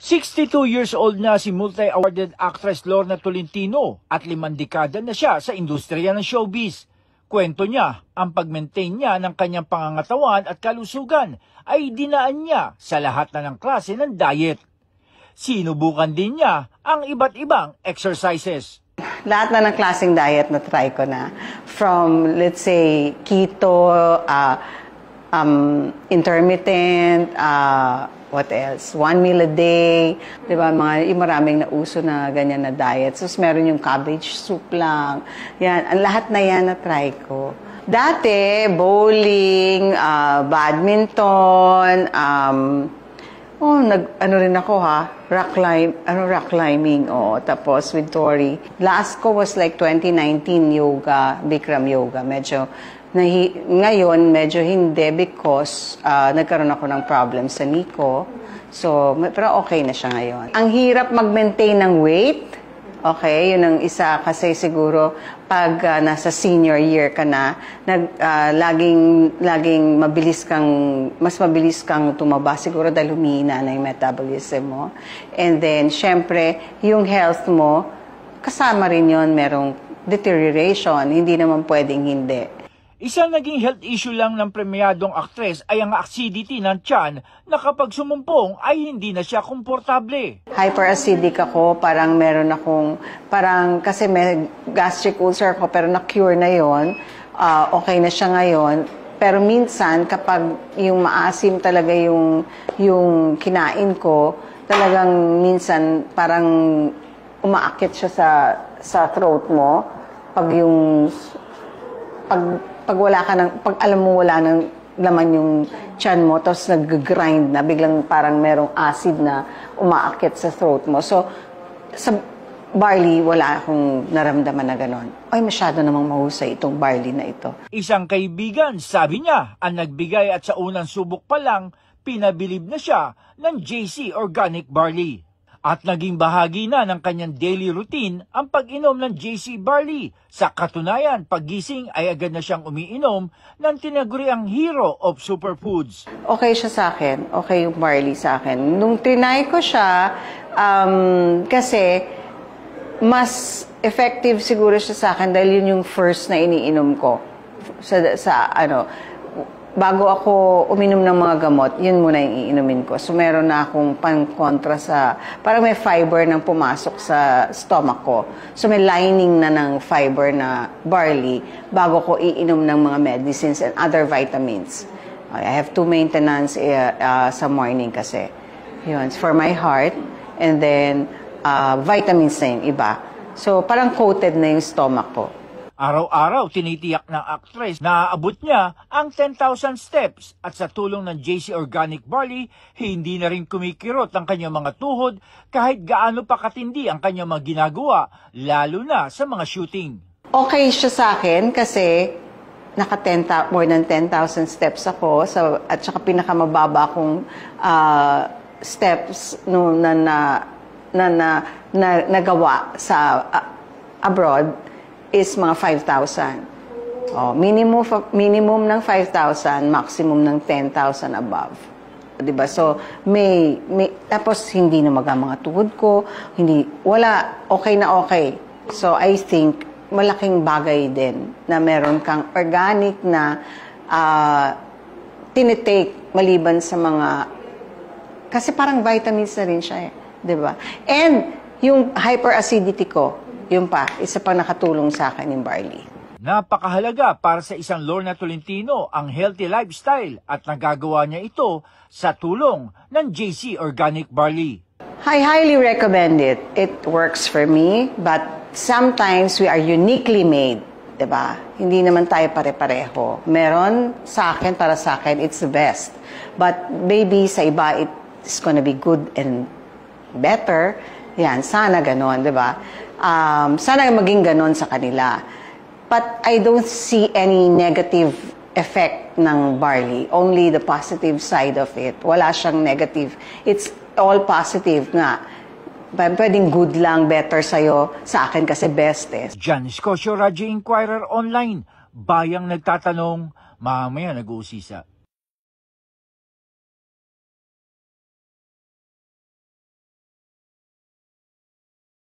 62 years old na si multi-awarded actress Lorna Tolentino at 5 dekada na siya sa industriya ng showbiz. Kwento niya, ang pag-maintain niya ng kanyang pangangatawan at kalusugan ay dinaan niya sa lahat na ng klase ng diet. Sinubukan din niya ang iba't ibang exercises. Lahat na ng klaseng diet na try ko na. From, let's say, keto, intermittent, what else? 1 meal a day. Diba? Maraming nauso na ganyan na diet. So, meron yung cabbage soup lang. Yan. Ang lahat na yan na try ko. Dati, bowling, badminton, ano rin ako rock climbing, tapos with Tori. Last ko was like 2019 yoga, Bikram yoga. Ngayon, medyo hindi because nagkaroon ako ng problem sa knee ko. So, pero okay na siya ngayon. Ang hirap mag-maintain ng weight. Okay, yun ang isa kasi siguro pag nasa senior year ka na, laging mas mabilis kang tumaba siguro dahil humihina na yung metabolism mo. And then, syempre, yung health mo, kasama rin yun, merong deterioration, hindi naman pwedeng hindi. Isang naging health issue lang ng premyadong aktres ay ang acidity ng tiyan na kapag sumumpong ay hindi na siya komportable. Hyperacidic ako, parang meron akong, kasi may gastric ulcer ako pero na-cure na yon, okay na siya ngayon. Pero minsan kapag yung maasim talaga yung kinain ko, talagang minsan parang umaakit siya sa throat mo pag alam mo wala nang laman yung tiyan mo, tapos nag-grind na, biglang parang merong acid na umaakit sa throat mo. So, sa barley, wala akong naramdaman na gano'n. Ay, masyado namang mahusay itong barley na ito. Isang kaibigan, sabi niya, ang nagbigay at sa unang subok pa lang, pinabilib na siya ng JC Organic Barley. At naging bahagi na ng kanyang daily routine ang pag-inom ng JC Barley. Sa katunayan, paggising ay agad na siyang umiinom ng tinaguriang hero of superfoods. Okay siya sa akin. Okay yung barley sa akin. Nung trinay ko siya, kasi mas effective siguro siya sa akin dahil yun yung first na iniinom ko. Bago ako uminom ng mga gamot, yun muna yung iinumin ko. So, meron na akong pang-kontra parang may fiber nang pumasok sa stomach ko. So, may lining na ng fiber na barley bago ko iinom ng mga medicines and other vitamins. I have 2 maintenance sa morning kasi. Yun, for my heart. And then, vitamins na yung iba. So, parang coated na yung stomach ko. Araw-araw tinitiyak ng actress na aabot niya ang 10,000 steps at sa tulong ng JC Organic Barley, hindi na rin kumikirot ang kanyang mga tuhod kahit gaano pa katindi ang kanyang mga ginagawa, lalo na sa mga shooting. Okay siya sa akin kasi more than 10,000 steps ako at saka pinakamababa akong steps na nagawa sa abroad is mga 5,000. Minimum ng 5,000, maximum ng 10,000 above. Diba? So, tapos hindi na mga tuhod ko, okay na okay. So, I think, malaking bagay din na meron kang organic na tinitake maliban sa kasi parang vitamins na rin siya diba? And, yung hyperacidity ko, yun pa, isa pang nakatulong sa akin yung barley. Napakahalaga para sa isang Lorna Tolentino ang healthy lifestyle at nagagawa niya ito sa tulong ng JC Organic Barley. I highly recommend it. It works for me, but sometimes we are uniquely made, diba? Hindi naman tayo pare-pareho. Meron para sa akin, it's the best. But maybe sa iba, it's gonna be good and better. Yan, sana ganon, diba? Sana maging ganon sa kanila. But I don't see any negative effect ng barley. Only the positive side of it. Wala siyang negative. It's all positive nga. Pwedeng good lang, better sa'yo. Sa akin kasi best Janice Cosio, Radyo Inquirer Online. Bayang nagtatanong, mamaya nag-uusisa.